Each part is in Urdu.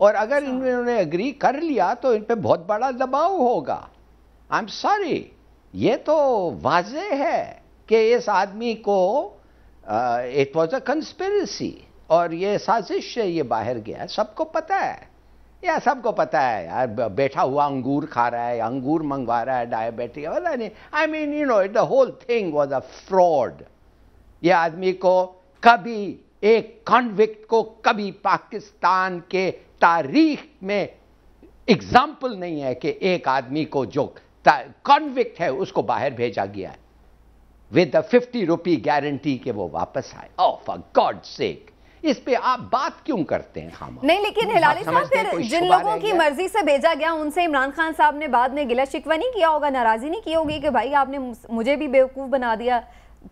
اور اگر انہوں نے اگری کر لیا تو ان پہ بہت بڑا دباؤ ہوگا. آئی ایم سوری, یہ تو واضح ہے کہ اس آدمی کو اٹ واز اے کنسپریسی, اور یہ سازش سے یہ باہر گیا. سب کو پتہ ہے, یا سب کو پتہ ہے یار, بیٹھا ہوا انگور کھا رہا ہے, انگور منگوا رہا ہے ڈائبیٹک, پتہ نہیں. I mean you know the whole thing was a fraud. یہ آدمی کو کبھی, ایک کانوکٹ کو کبھی پاکستان کے تاریخ میں اگزامپل نہیں ہے کہ ایک آدمی کو جو کانوکٹ ہے اس کو باہر بھیجا گیا ہے ود دا 50 روپی گارنٹی کہ وہ واپس آئے. او فار گاڈ سیک, اس پہ آپ بات کیوں کرتے ہیں خامہ؟ نہیں, لیکن ہلالی صاحب پھر جن لوگوں کی مرضی سے بھیجا گیا ان سے عمران خان صاحب نے بعد میں گلہ شکوہ نہیں کیا ہوگا, ناراضی نہیں کی ہوگی کہ بھائی آپ نے مجھے بھی بیوقوف بنا دیا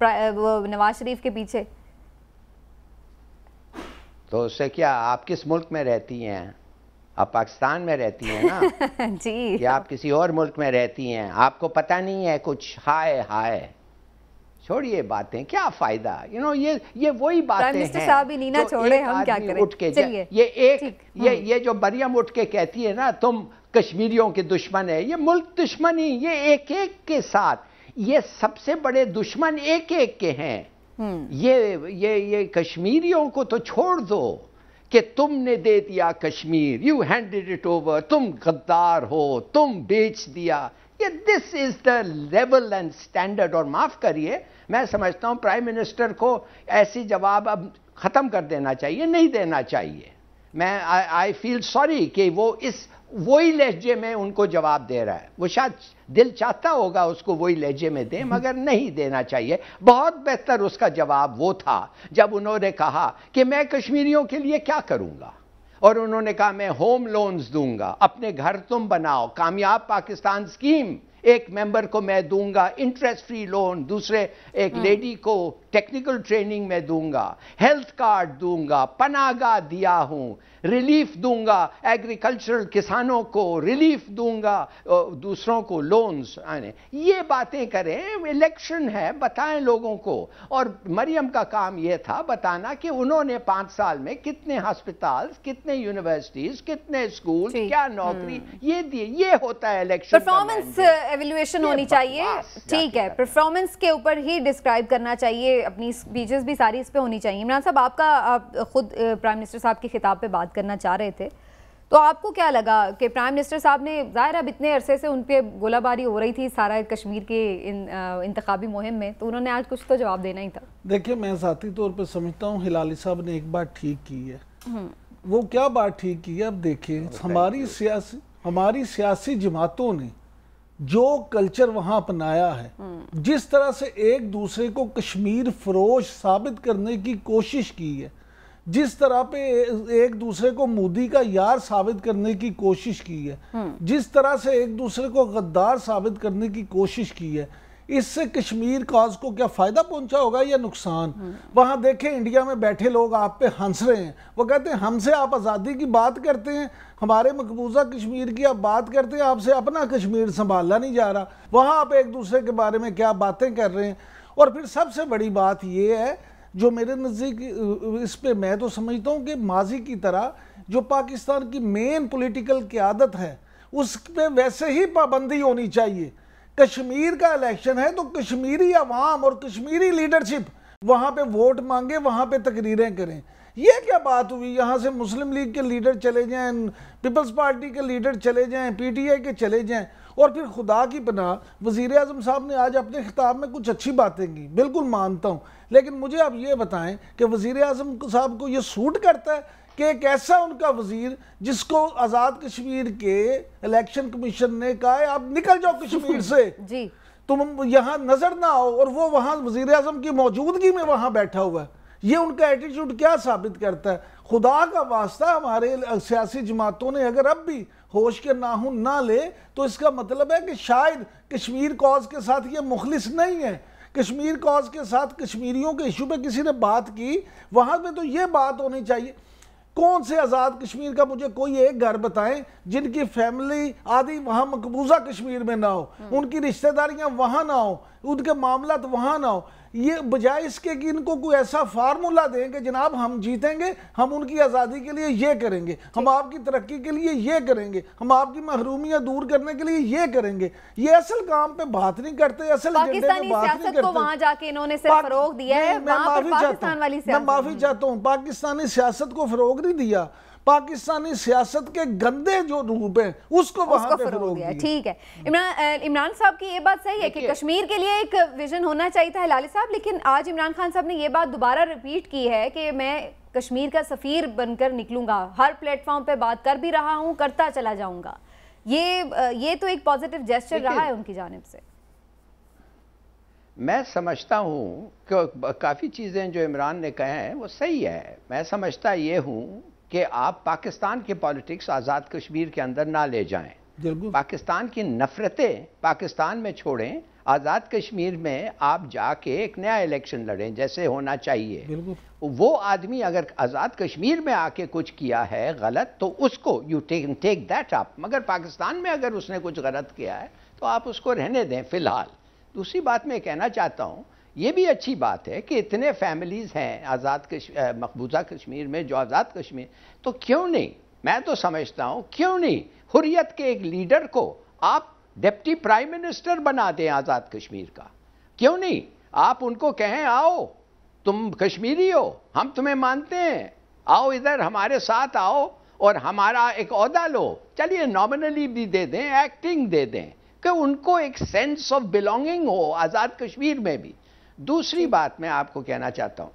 نواز شریف کے پیچھے؟ تو اس سے کیا, آپ کس ملک میں رہتی ہیں؟ آپ پاکستان میں رہتی ہیں نا جی, کہ آپ کسی اور ملک میں رہتی ہیں؟ آپ کو پتہ نہیں ہے کچھ؟ ہائے ہائے, چھوڑیے باتیں, کیا فائدہ. یہ وہی باتیں ہیں. منسٹر صاحب ہی نہیں نہ چھوڑے, ہم کیا کریں. یہ جو مریم اٹھ کے کہتی ہے نا تم کشمیریوں کے دشمن ہے, یہ ملک دشمنی, یہ ایک ایک کے ساتھ, یہ سب سے بڑے دشمن ایک ایک کے ہیں. یہ کشمیریوں کو تو چھوڑ دو کہ تم نے دے دیا Kashmir, you handed it over, تم غدار ہو, تم بیچ دیا. دس از دا لیول اینڈ اسٹینڈرڈ. اور معاف کریے, میں سمجھتا ہوں پرائم منسٹر کو ایسی جواب اب ختم کر دینا چاہیے, نہیں دینا چاہیے. میں آئی فیل سوری کہ وہ وہی لہجے میں ان کو جواب دے رہا ہے. وہ شاید دل چاہتا ہوگا اس کو وہی لہجے میں دیں, مگر نہیں دینا چاہیے. بہت بہتر اس کا جواب وہ تھا جب انہوں نے کہا کہ میں کشمیریوں کے لیے کیا کروں گا, اور انہوں نے کہا میں ہوم لونز دوں گا, اپنے گھر تم بناؤ, کامیاب پاکستان اسکیم ایک ممبر کو میں دوں گا انٹرسٹ فری لون, دوسرے ایک لیڈی کو ٹیکنیکل ٹریننگ میں دوں گا, ہیلتھ کارڈ دوں گا, پناہ گاہ دیا ہوں, ریلیف دوں گا ایگریکلچرل کسانوں کو, ریلیف دوں گا دوسروں کو لونز. یہ باتیں کریں, الیکشن ہے, بتائیں لوگوں کو. اور مریم کا کام یہ تھا بتانا کہ انہوں نے 5 سال میں کتنے ہسپتالز, کتنے یونیورسٹیز, کتنے اسکول, کیا نوکری یہ دیے. یہ ہوتا ہے الیکشن. پرفارمنس ایویلویشن ہونی چاہیے, ٹھیک ہے, پرفارمنس کے اوپر ہی ڈسکرائب کرنا چاہیے, اپنی اسپیچز بھی ساری اس پہ ہونی چاہیے. عمران صاحب, آپ خود پرائم منسٹر صاحب کے خطاب پہ بات کرنا چاہ رہے تھے, تو آپ کو کیا لگا کہ پرائم منسٹر صاحب نے, ظاہر اب اتنے عرصے سے ان پہ گولہ باری ہو رہی تھی سارا کشمیر کے انتخابی مہم میں, تو انہوں نے آج کچھ تو جواب دینا ہی تھا. دیکھیں, میں ذاتی طور پہ سمجھتا ہوں ہلالی صاحب نے ایک بات ٹھیک کی ہے. وہ کیا بات ٹھیک کی ہے؟ اب دیکھیں, ہماری سیاسی جماعتوں نے جو کلچر وہاں اپنایا ہے, جس طرح سے ایک دوسرے کو کشمیر فروش ثابت کرنے کی کوشش کی ہے, جس طرح پہ ایک دوسرے کو مودی کا یار ثابت کرنے کی کوشش کی ہے, جس طرح سے ایک دوسرے کو غدار ثابت کرنے کی کوشش کی ہے, اس سے کشمیر کاز کو کیا فائدہ پہنچا ہوگا یا نقصان؟ وہاں دیکھیں, انڈیا میں بیٹھے لوگ آپ پہ ہنس رہے ہیں, وہ کہتے ہیں ہم سے آپ آزادی کی بات کرتے ہیں, ہمارے مقبوضہ کشمیر کی آپ بات کرتے ہیں, آپ سے اپنا کشمیر سنبھالا نہیں جا رہا, وہاں آپ ایک دوسرے کے بارے میں کیا باتیں کر رہے ہیں. اور پھر سب سے بڑی بات یہ ہے جو میرے نزدیک, اس پہ میں تو سمجھتا ہوں کہ ماضی کی طرح جو پاکستان کی مین پولیٹیکل قیادت ہے اس پہ ویسے ہی پابندی ہونی چاہیے. کشمیر کا الیکشن ہے تو کشمیری عوام اور کشمیری لیڈرشپ وہاں پہ ووٹ مانگے, وہاں پہ تقریریں کریں. یہ کیا بات ہوئی, یہاں سے مسلم لیگ کے لیڈر چلے جائیں, پیپلز پارٹی کے لیڈر چلے جائیں, پی ٹی آئی کے چلے جائیں, اور پھر خدا کی پناہ وزیر اعظم صاحب نے آج اپنے خطاب میں کچھ اچھی باتیں کی, بالکل مانتا ہوں, لیکن مجھے آپ یہ بتائیں کہ وزیر اعظم صاحب کو یہ سوٹ کرتا ہے کہ ایک ایسا ان کا وزیر جس کو آزاد کشمیر کے الیکشن کمیشن نے کہا ہے آپ نکل جاؤ کشمیر سے, جی تم یہاں نظر نہ آؤ, اور وہ وہاں وزیر اعظم کی موجودگی میں وہاں بیٹھا ہوا ہے. یہ ان کا ایٹیٹیوڈ کیا ثابت کرتا ہے؟ خدا کا واسطہ ہمارے سیاسی جماعتوں نے اگر اب بھی ہوش کے ناخن نہ لے تو اس کا مطلب ہے کہ شاید کشمیر کاز کے ساتھ یہ مخلص نہیں ہے. کشمیر کاز کے ساتھ کشمیریوں کے ایشو پہ کسی نے بات کی, وہاں پہ تو یہ بات ہونی چاہیے. کون سے آزاد کشمیر کا مجھے کوئی ایک گھر بتائیں جن کی فیملی آدھی وہاں مقبوضہ کشمیر میں نہ ہو, ان کی رشتہ داریاں وہاں نہ ہو, ان کے معاملات وہاں نہ ہو. یہ بجائے اس کے کہ ان کو کوئی ایسا فارمولا دیں کہ جناب ہم جیتیں گے, ہم ان کی آزادی کے لیے یہ کریں گے, ہم آپ کی ترقی کے لیے یہ کریں گے, ہم آپ کی محرومیاں دور کرنے کے لیے یہ کریں گے. یہ اصل کام پہ بات نہیں کرتے, اصل ایجنڈے پہ بات نہیں کرتے. پاکستانی سیاست کو وہاں جا کے انہوں نے صرف فروغ دیا ہے, وہاں پر پاکستان والی سیاست. میں معافی چاہتا ہوں, پاکستانی سیاست کو فروغ نہیں دیا, پاکستانی سیاست کے گندے جو روپ ہیں اس کو وہاں پہ فروغ دیا. ٹھیک ہے, عمران صاحب کی یہ بات صحیح ہے کہ کشمیر کے لیے ایک ویژن ہونا چاہیے تھا ہلالی صاحب, لیکن آج عمران خان صاحب نے یہ بات دوبارہ ریپیٹ کی ہے کہ میں کشمیر کا سفیر بن کر نکلوں گا, ہر پلیٹ فارم پہ بات کر بھی رہا ہوں, کرتا چلا جاؤں گا. یہ تو ایک پازیٹیو جیسچر رہا ہے ان کی جانب سے. میں سمجھتا ہوں کہ کافی چیزیں جو عمران نے کہے ہیں وہ صحیح ہے. میں سمجھتا یہ ہوں کہ آپ پاکستان کے پالیٹکس آزاد کشمیر کے اندر نہ لے جائیں, پاکستان کی نفرتیں پاکستان میں چھوڑیں, آزاد کشمیر میں آپ جا کے ایک نیا الیکشن لڑیں جیسے ہونا چاہیے. وہ آدمی اگر آزاد کشمیر میں آ کے کچھ کیا ہے غلط تو اس کو یو ٹیک دیٹ اپ, مگر پاکستان میں اگر اس نے کچھ غلط کیا ہے تو آپ اس کو رہنے دیں فی الحال. دوسری بات میں کہنا چاہتا ہوں, یہ بھی اچھی بات ہے کہ اتنے فیملیز ہیں مقبوضہ کشمیر میں جو آزاد کشمیر, تو کیوں نہیں, میں تو سمجھتا ہوں کیوں نہیں حریت کے ایک لیڈر کو آپ ڈپٹی پرائم منسٹر بنا دیں آزاد کشمیر کا. کیوں نہیں آپ ان کو کہیں آؤ تم کشمیری ہو, ہم تمہیں مانتے ہیں, آؤ ادھر ہمارے ساتھ آؤ اور ہمارا ایک عہدہ لو. چلیے نامنلی بھی دے دیں, ایکٹنگ دے دیں, کہ ان کو ایک سینس آف بلونگنگ ہو آزاد کشمیر میں بھی. دوسری بات میں آپ کو کہنا چاہتا ہوں,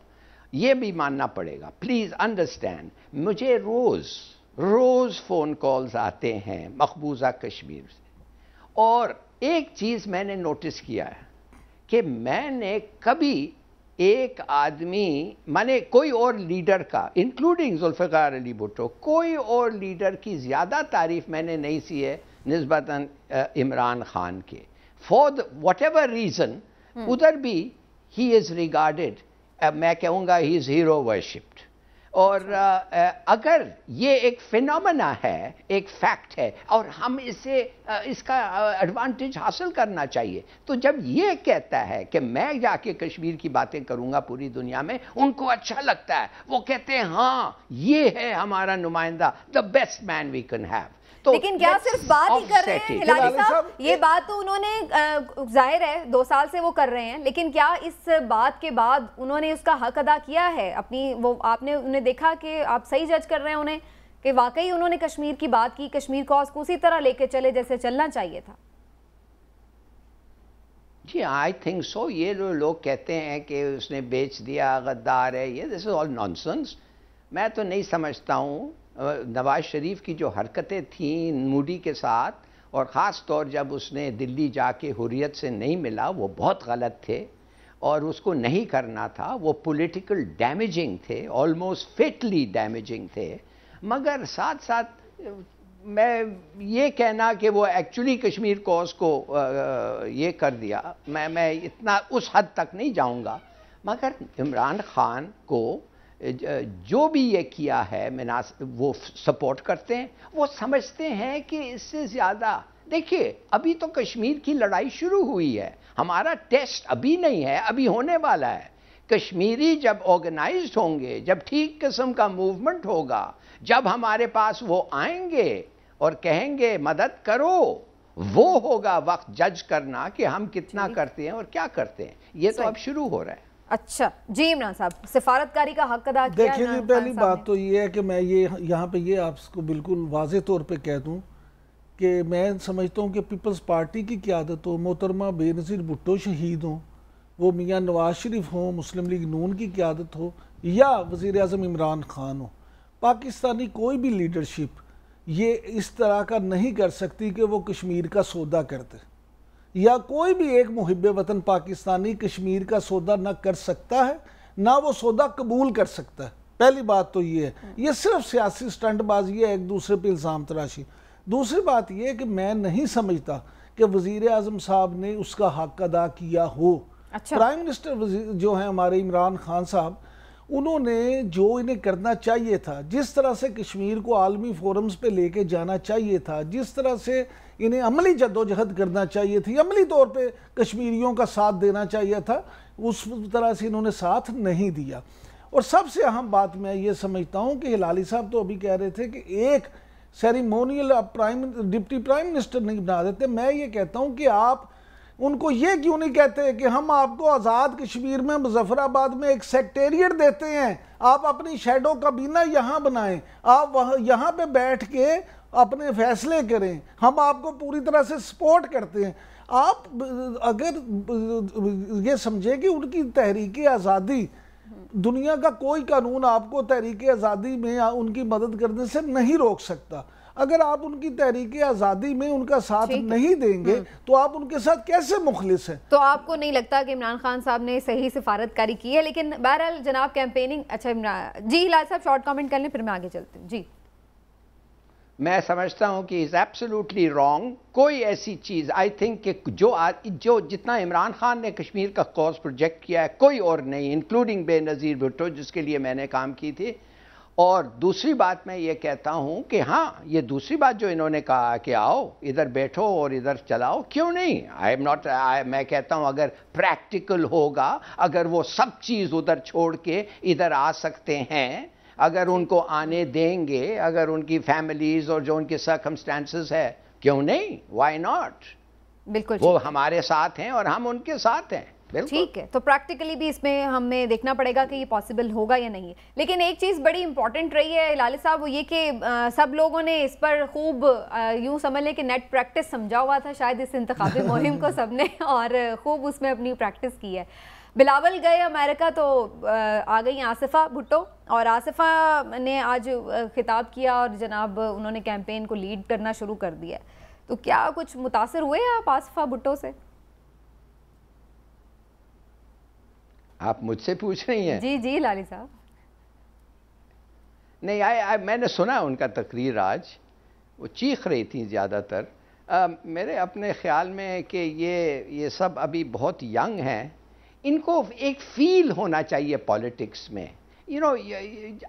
یہ بھی ماننا پڑے گا, پلیز انڈرسٹینڈ, مجھے روز فون کالز آتے ہیں مقبوضہ کشمیر سے, اور ایک چیز میں نے نوٹس کیا ہے کہ میں نے کبھی ایک آدمی, میں نے کوئی اور لیڈر کا انکلوڈنگ ذوالفقار علی بھٹو, کوئی اور لیڈر کی زیادہ تعریف میں نے نہیں سی ہے نسبتاً عمران خان کے. فار واٹ ایور ریزن ادھر بھی he is regarded, میں کہوں گا he is hero worshipped. اور اگر یہ ایک فینومنا ہے, ایک فیکٹ ہے, اور ہم اس کا ایڈوانٹیج حاصل کرنا چاہیے, تو جب یہ کہتا ہے کہ میں جا کے کشمیر کی باتیں کروں گا پوری دنیا میں, ان کو اچھا لگتا ہے, وہ کہتے ہیں ہاں یہ ہے ہمارا نمائندہ, the best man we can have. لیکن کیا صرف بات ہی کر رہے ہیں ہلالی صاحب, یہ بات تو انہوں نے ظاہر ہے 2 سال سے وہ کر رہے ہیں, لیکن کیا اس بات کے بعد انہوں نے اس کا حق ادا کیا ہے اپنی, وہ آپ نے انہیں دیکھا کہ آپ صحیح جج کر رہے ہیں انہیں کہ واقعی انہوں نے کشمیر کی بات کی, کشمیر کو اسی طرح لے کے چلے جیسے چلنا چاہیے تھا؟ جی آئی تھنک سو. یہ لوگ کہتے ہیں کہ اس نے بیچ دیا, غدار ہے, یہ دس از آل نانسنس. میں تو نہیں سمجھتا ہوں. نواز شریف کی جو حرکتیں تھیں مودی کے ساتھ, اور خاص طور جب اس نے دلی جا کے حریت سے نہیں ملا, وہ بہت غلط تھے اور اس کو نہیں کرنا تھا. وہ پولیٹیکل ڈیمیجنگ تھے, آلموسٹ فیٹلی ڈیمیجنگ تھے. مگر ساتھ ساتھ میں یہ کہنا کہ وہ ایکچولی کشمیر کو اس کو یہ کر دیا, میں اتنا اس حد تک نہیں جاؤں گا. مگر عمران خان کو جو بھی یہ کیا ہے وہ سپورٹ کرتے ہیں. وہ سمجھتے ہیں کہ اس سے زیادہ, دیکھیے ابھی تو کشمیر کی لڑائی شروع ہوئی ہے, ہمارا ٹیسٹ ابھی نہیں ہے, ابھی ہونے والا ہے. کشمیری جب آرگنائزڈ ہوں گے, جب ٹھیک قسم کا موومنٹ ہوگا, جب ہمارے پاس وہ آئیں گے اور کہیں گے مدد کرو, وہ ہوگا وقت جج کرنا کہ ہم کتنا کرتے ہیں اور کیا کرتے ہیں. یہ تو اب شروع ہو رہا ہے. اچھا جی عمران صاحب, سفارتکاری کا حق ادا کیا؟ دیکھیں جی, پہلی بات تو یہ ہے کہ میں یہاں پہ یہ آپ کو بالکل واضح طور پہ کہہ دوں کہ میں سمجھتا ہوں کہ پیپلز پارٹی کی قیادت ہو, محترمہ بے نظیر بھٹو شہید ہوں, وہ میاں نواز شریف ہوں, مسلم لیگ نون کی قیادت ہو, یا وزیر اعظم عمران خان ہو, پاکستانی کوئی بھی لیڈرشپ یہ اس طرح کا نہیں کر سکتی کہ وہ کشمیر کا سودا کرتے, یا کوئی بھی ایک محب وطن پاکستانی کشمیر کا سودا نہ کر سکتا ہے, نہ وہ سودا قبول کر سکتا ہے. پہلی بات تو یہ ہے, یہ صرف سیاسی سٹنٹ بازی ہے, ایک دوسرے پہ الزام تراشی. دوسری بات یہ ہے کہ میں نہیں سمجھتا کہ وزیر اعظم صاحب نے اس کا حق ادا کیا ہو. پرائم منسٹر جو ہیں ہمارے عمران خان صاحب, انہوں نے جو انہیں کرنا چاہیے تھا, جس طرح سے کشمیر کو عالمی فورمز پہ لے کے جانا چاہیے تھا, جس طرح سے انہیں عملی جدوجہد کرنا چاہیے تھی، عملی طور پہ کشمیریوں کا ساتھ دینا چاہیے تھا، اس طرح سے انہوں نے ساتھ نہیں دیا۔ اور سب سے اہم بات میں یہ سمجھتا ہوں کہ ہلالی صاحب تو ابھی کہہ رہے تھے کہ ایک سیریمونیل ڈپٹی پرائم منسٹر نہیں بنا دیتے، میں یہ کہتا ہوں کہ آپ ان کو یہ کیوں نہیں کہتے کہ ہم آپ کو آزاد کشمیر میں مظفر آباد میں ایک سیکٹریٹ دیتے ہیں، آپ اپنی شیڈو کابینہ یہاں بنائیں، آپ یہاں پہ بیٹھ کے اپنے فیصلے کریں، ہم آپ کو پوری طرح سے سپورٹ کرتے ہیں۔ آپ اگر یہ سمجھیں کہ ان کی تحریک آزادی، دنیا کا کوئی قانون آپ کو تحریک آزادی میں ان کی مدد کرنے سے نہیں روک سکتا، اگر آپ ان کی تحریک آزادی میں ان کا ساتھ نہیں دیں گے تو آپ ان کے ساتھ کیسے مخلص ہیں؟ تو آپ کو نہیں لگتا کہ عمران خان صاحب نے صحیح سفارت کاری کی ہے؟ لیکن بہرحال جناب کیمپیننگ، اچھا جی ہلال صاحب شارٹ کامنٹ کر لیں پھر میں آگے چلتی ہوں۔ جی میں سمجھتا ہوں کہ از ایبسولوٹلی رانگ۔ کوئی ایسی چیز آئی تھنک کہ جو جتنا عمران خان نے کشمیر کا کوز پروجیکٹ کیا ہے کوئی اور نہیں، انکلوڈنگ بے نظیر بھٹو جس کے لیے میں نے کام کی تھی۔ اور دوسری بات میں یہ کہتا ہوں کہ ہاں یہ دوسری بات جو انہوں نے کہا کہ آؤ ادھر بیٹھو اور ادھر چلاؤ، کیوں نہیں؟ میں کہتا ہوں اگر پریکٹیکل ہوگا، اگر وہ سب چیز ادھر چھوڑ کے ادھر آ سکتے ہیں، اگر ان کو آنے دیں گے، اگر ان کی فیملیز اور جو ان کے سرکمسٹانسز ہے، کیوں نہیں؟ Why not? بالکل وہ ہمارے ساتھ ہیں اور ہم ان کے ساتھ ہیں۔ ٹھیک ہے، تو پریکٹیکلی بھی اس میں ہمیں دیکھنا پڑے گا کہ یہ پاسبل ہوگا یا نہیں۔ لیکن ایک چیز بڑی امپورٹنٹ رہی ہے ہلالی صاحب، وہ یہ کہ سب لوگوں نے اس پر خوب یوں سمجھ لیں کہ نیٹ پریکٹس سمجھا ہوا تھا شاید اس انتخابی مہم کو سب نے، اور خوب اس میں اپنی پریکٹس کی ہے۔ بلاول گئے امریکہ تو آ گئی آصفہ بھٹو، اور آصفہ نے آج خطاب کیا اور جناب انہوں نے کیمپین کو لیڈ کرنا شروع کر دیا۔ تو کیا کچھ متاثر ہوئے آپ آصفہ بھٹو سے؟ آپ مجھ سے پوچھ رہی ہیں؟ جی جی لالی صاحب۔ نہیں، میں نے سنا ان کا تقریر آج، وہ چیخ رہی تھیں زیادہ تر۔ میرے اپنے خیال میں کہ یہ سب ابھی بہت ینگ ہیں، ان کو ایک فیل ہونا چاہیے پالیٹکس میں۔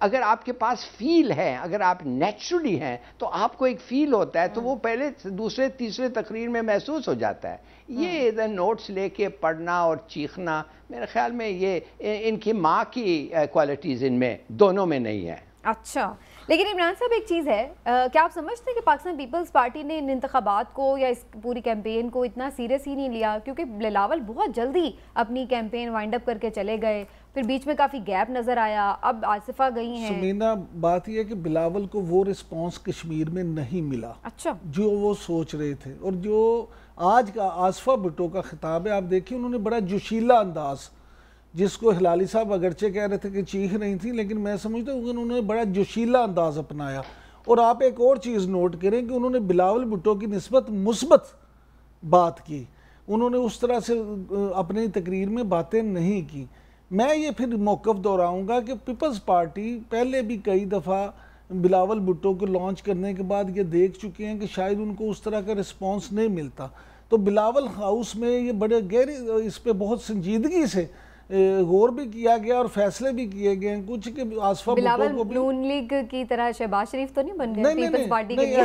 اگر آپ کے پاس فیل ہے، اگر آپ نیچرلی ہیں تو آپ کو ایک فیل ہوتا ہے، تو وہ پہلے دوسرے تیسرے تقریر میں محسوس ہو جاتا ہے۔ یہ ادھر نوٹس لے کے پڑھنا اور چیخنا، میرے خیال میں یہ ان کی ماں کی کوالٹیز ان میں دونوں میں نہیں ہے۔ اچھا، لیکن عمران صاحب ایک چیز ہے، کیا آپ سمجھتے ہیں کہ پاکستان پیپلز پارٹی نے ان انتخابات کو یا اس پوری کیمپین کو اتنا سیریس ہی نہیں لیا؟ کیونکہ بلاول بہت جلدی اپنی کیمپین وائنڈ اپ کر کے چلے گئے، پھر بیچ میں کافی گیپ نظر آیا، اب آصفہ گئی ہیں۔ سمینہ، بات یہ ہے کہ بلاول کو وہ رسپانس کشمیر میں نہیں ملا اچھا جو وہ سوچ رہے تھے، اور جو آج کا آصفہ بھٹو کا خطاب ہے، آپ دیکھیں انہوں نے بڑا جوشیلا انداز، جس کو ہلالی صاحب اگرچہ کہہ رہے تھے کہ چیخ نہیں تھی، لیکن میں سمجھتا ہوں کہ انہوں نے بڑا جوشیلا انداز اپنایا۔ اور آپ ایک اور چیز نوٹ کریں کہ انہوں نے بلاول بھٹو کی نسبت مثبت بات کی، انہوں نے اس طرح سے اپنی تقریر میں باتیں نہیں کی۔ میں یہ پھر موقف دہراؤں گا کہ پیپلز پارٹی پہلے بھی کئی دفعہ بلاول بھٹو کو لانچ کرنے کے بعد یہ دیکھ چکے ہیں کہ شاید ان کو اس طرح کا رسپانس نہیں ملتا، تو بلاول ہاؤس میں یہ بڑے گہری اس پہ بہت سنجیدگی سے غور بھی کیا گیا اور فیصلے بھی کیے گئے ہیں کچھ کہ آصفہ بھٹو کو بھی نون لیگ کی طرح شہباز شریف تو نہیں بن گئے پیپلز پارٹی کے لیے؟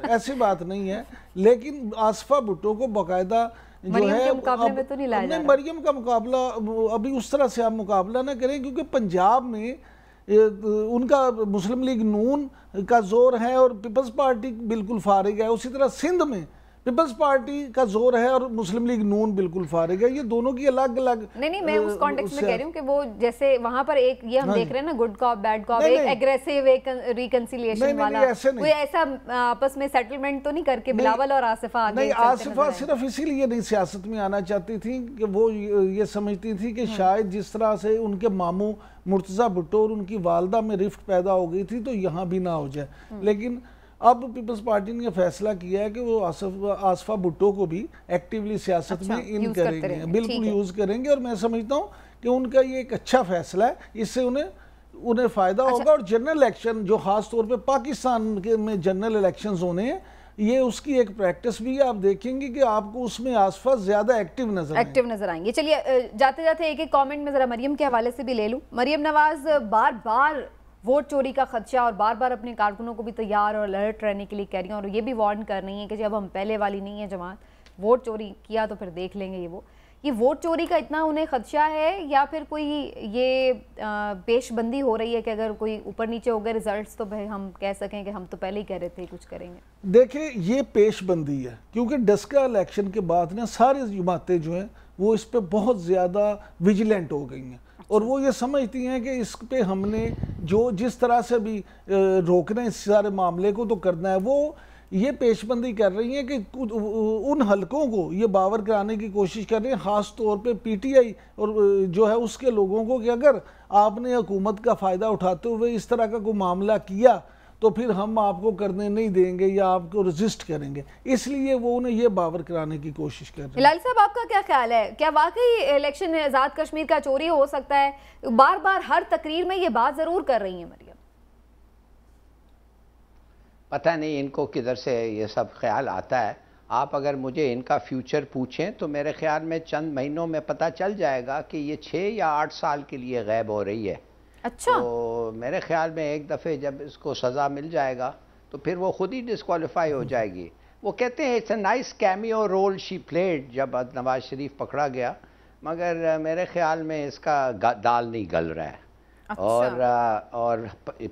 ایسی بات نہیں ہے، لیکن آصفہ بھٹو کو باقاعدہ جو مریم ہے کے مقابلے میں تو نہیں لایا جا رہا۔ مریم کا مقابلہ ابھی اس طرح سے آپ مقابلہ نہ کریں، کیونکہ پنجاب میں ان کا مسلم لیگ نون کا زور ہے اور پیپلز پارٹی بالکل فارغ ہے، اسی طرح سندھ میں پیپلز پارٹی کا زور ہے اور مسلم لیگ نون بالکل فارغ ہے، یہ دونوں کی الگ الگ۔ نہیں میں اس کانٹیکس میں کہہ رہی ہوں کہ وہ جیسے وہاں پر ایک یہ ہم دیکھ رہے ہیں نا گڈ کاپ بیڈ کاپ، ایک ایگریسو ایک ریکنسیلیشن والا، کوئی ایسا آپس میں سیٹلمنٹ تو نہیں کر کے بلاول اور آصفہ آگے نہیں، آصفہ صرف اسی لیے نہیں سیاست میں آنا چاہتی تھی کہ وہ یہ سمجھتی تھی کہ شاید جس طرح سے ان کے ماموں مرتضیٰ بھٹو اور ان کی والدہ میں رفت پیدا ہو گئی تھی تو یہاں بھی نہ ہو جائے، لیکن اب پیپلز پارٹی نے یہ فیصلہ کیا ہے کہ وہ آصفہ بھٹو کو بھی ایکٹیولی سیاست میں ان کریں گے، بالکل یوز کریں گے، اور میں سمجھتا ہوں کہ ان کا یہ ایک اچھا فیصلہ ہے، اس سے انہیں فائدہ ہوگا۔ اور جنرل الیکشن جو خاص طور پہ پاکستان میں جنرل الیکشنز ہونے ہیں، یہ اس کی ایک پریکٹس بھی ہے، آپ دیکھیں گے کہ آپ کو اس میں آصفہ زیادہ ایکٹیو نظر آئیں گے۔ چلیے جاتے جاتے ایک کامنٹ میں ذرا مریم کے حوالے سے بھی لے لوں۔ مریم نواز بار بار ووٹ چوری کا خدشہ اور بار بار اپنے کارکنوں کو بھی تیار اور الرٹ رہنے کے لیے کہہ رہی ہیں اور یہ بھی وارن کر رہی ہیں کہ جب ہم پہلے والی نہیں ہیں جماعت، ووٹ چوری کیا تو پھر دیکھ لیں گے یہ ووٹ چوری کا اتنا انہیں خدشہ ہے یا پھر کوئی یہ پیش بندی ہو رہی ہے کہ اگر کوئی اوپر نیچے ہو گئے ریزلٹس تو بھائی ہم کہہ سکیں کہ ہم تو پہلے ہی کہہ رہے تھے کچھ کریں گے؟ دیکھیں یہ پیش بندی ہے کیونکہ ڈسکا الیکشن کے بعد نا ساری جماعتیں جو ہیں وہ اس پہ بہت زیادہ ویجیلنٹ ہو گئی ہیں اور وہ یہ سمجھتی ہیں کہ اس پہ ہم نے جس طرح سے بھی روکنا ہے اس سارے معاملے کو تو کرنا ہے. وہ یہ پیش بندی کر رہی ہیں کہ ان حلقوں کو یہ باور کرانے کی کوشش کر رہے ہیں خاص طور پہ پی ٹی آئی اور جو ہے اس کے لوگوں کو کہ اگر آپ نے حکومت کا فائدہ اٹھاتے ہوئے اس طرح کا کوئی معاملہ کیا تو پھر ہم آپ کو کرنے نہیں دیں گے یا آپ کو ریزسٹ کریں گے. اس لیے وہ انہیں یہ باور کرانے کی کوشش کر رہے ہیں. ہلالی صاحب آپ کا کیا خیال ہے؟ کیا واقعی الیکشن آزاد کشمیر کا چوری ہو سکتا ہے؟ بار بار ہر تقریر میں یہ بات ضرور کر رہی ہیں مریم. پتہ نہیں ان کو کدھر سے یہ سب خیال آتا ہے. آپ اگر مجھے ان کا فیوچر پوچھیں تو میرے خیال میں چند مہینوں میں پتہ چل جائے گا کہ یہ 6 یا 8 سال کے لیے غائب ہو رہی ہے. اچھا. تو میرے خیال میں ایک دفعہ جب اس کو سزا مل جائے گا تو پھر وہ خود ہی ڈسکوالیفائی ہو جائے گی. وہ کہتے ہیں it's a nice cameo role she played جب نواز شریف پکڑا گیا، مگر میرے خیال میں اس کا دال نہیں گل رہا ہے. اور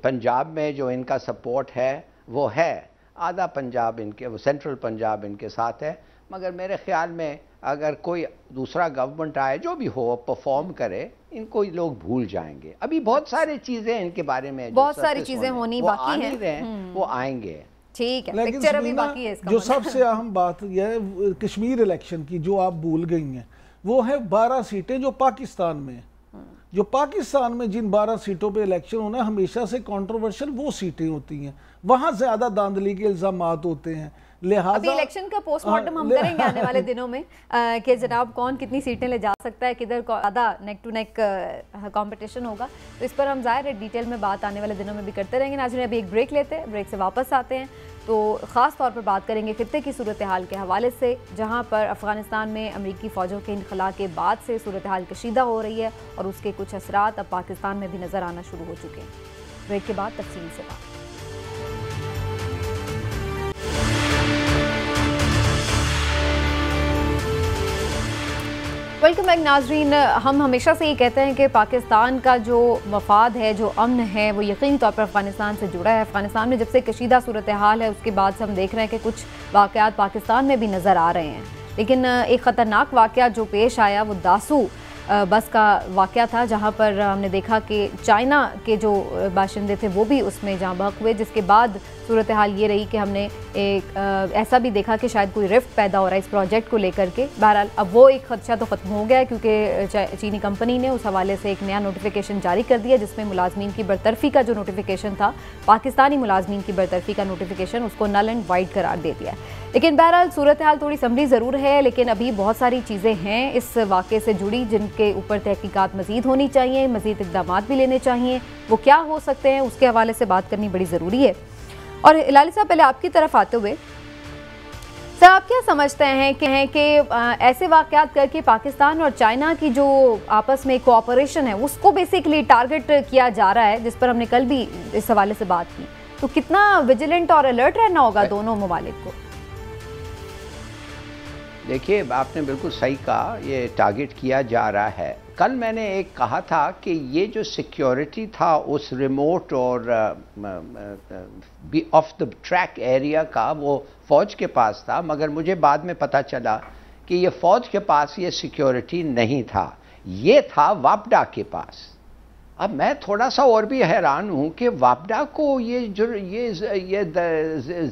پنجاب میں جو ان کا سپورٹ ہے وہ ہے آدھا پنجاب ان کے، وہ سینٹرل پنجاب ان کے ساتھ ہے، مگر میرے خیال میں اگر کوئی دوسرا گورنمنٹ آئے جو بھی ہو پرفارم کرے ان کو لوگ بھول جائیں گے. ابھی بہت ساری چیزیں ان کے بارے میں بہت ساری چیزیں ہونی باقی ہیں، وہ آئیں گے. ٹھیک ہے، پکچر ابھی باقی ہے. جو سب سے اہم بات یہ ہے کشمیر الیکشن کی جو آپ بھول گئی ہیں وہ ہے 12 سیٹیں جو پاکستان میں ہیں. جو پاکستان میں جن 12 سیٹوں پہ الیکشن ہونا ہمیشہ سے کنٹروورشل وہ سیٹیں ہوتی ہیں، وہاں زیادہ داندلی کے الزامات ہوتے ہیں. لہٰذا ابھی الیکشن کا پوسٹ مارٹم ہم کریں گے آنے والے دنوں میں کہ جناب کون کتنی سیٹیں لے جا سکتا ہے، کدھر آدھا نیک ٹو نیک کمپٹیشن ہوگا، تو اس پر ہم ظاہر ہے ڈیٹیل میں بات آنے والے دنوں میں بھی کرتے رہیں گے. ناظرین ابھی ایک بریک لیتے ہیں، بریک سے واپس آتے ہیں تو خاص طور پر بات کریں گے خطے کی صورتحال کے حوالے سے، جہاں پر افغانستان میں امریکی فوجوں کے انخلا کے بعد سے صورتحال کشیدہ ہو رہی ہے اور اس کے کچھ اثرات اب پاکستان میں بھی نظر آنا شروع ہو چکے ہیں. بریک کے بعد تفصیل سے بات. ویلکم بیک ناظرین. ہم ہمیشہ سے یہ کہتے ہیں کہ پاکستان کا جو مفاد ہے، جو امن ہے، وہ یقینی طور پر افغانستان سے جڑا ہے. افغانستان میں جب سے کشیدہ صورتحال ہے اس کے بعد سے ہم دیکھ رہے ہیں کہ کچھ واقعات پاکستان میں بھی نظر آ رہے ہیں، لیکن ایک خطرناک واقعہ جو پیش آیا وہ داسو بس کا واقعہ تھا، جہاں پر ہم نے دیکھا کہ چائنا کے جو باشندے تھے وہ بھی اس میں جاں بحق ہوئے، جس کے بعد صورتحال یہ رہی کہ ہم نے ایک ایسا بھی دیکھا کہ شاید کوئی رفٹ پیدا ہو رہا ہے اس پروجیکٹ کو لے کر کے. بہرحال اب وہ ایک خدشہ تو ختم ہو گیا ہے کیونکہ چینی کمپنی نے اس حوالے سے ایک نیا نوٹیفیکیشن جاری کر دیا جس میں ملازمین کی برطرفی کا جو نوٹیفیکیشن تھا، پاکستانی ملازمین کی برطرفی کا نوٹیفیکیشن، اس کو نل اینڈ وائڈ قرار دے دیا ہے. لیکن بہرحال صورتحال تھوڑی سنبھلی ضرور ہے، لیکن ابھی بہت ساری چیزیں ہیں اس واقعے سے جڑی جن کے اوپر تحقیقات مزید ہونی چاہیے، مزید اقدامات بھی لینے چاہیے. وہ کیا ہو سکتے ہیں اس کے حوالے سے بات کرنی بڑی ضروری ہے. اور ہلالی صاحب پہلے آپ کی طرف آتے ہوئے سر، آپ کیا سمجھتے ہیں کہ ایسے واقعات کر کے پاکستان اور چائنا کی جو آپس میں کوآپریشن ہے اس کو بیسیکلی ٹارگٹ کیا جا رہا ہے، جس پر ہم نے کل بھی اس حوالے سے بات کی، تو کتنا ویجیلنٹ اور الرٹ رہنا ہوگا دونوں ممالک کو؟ دیکھیے آپ نے بالکل صحیح کہا، یہ ٹارگٹ کیا جا رہا ہے. کل میں نے ایک کہا تھا کہ یہ جو سیکیورٹی تھا اس ریموٹ اور آف دا ٹریک ایریا کا وہ فوج کے پاس تھا، مگر مجھے بعد میں پتہ چلا کہ یہ فوج کے پاس یہ سیکیورٹی نہیں تھا، یہ تھا واپڈا کے پاس. اب میں تھوڑا سا اور بھی حیران ہوں کہ واپڈا کو یہ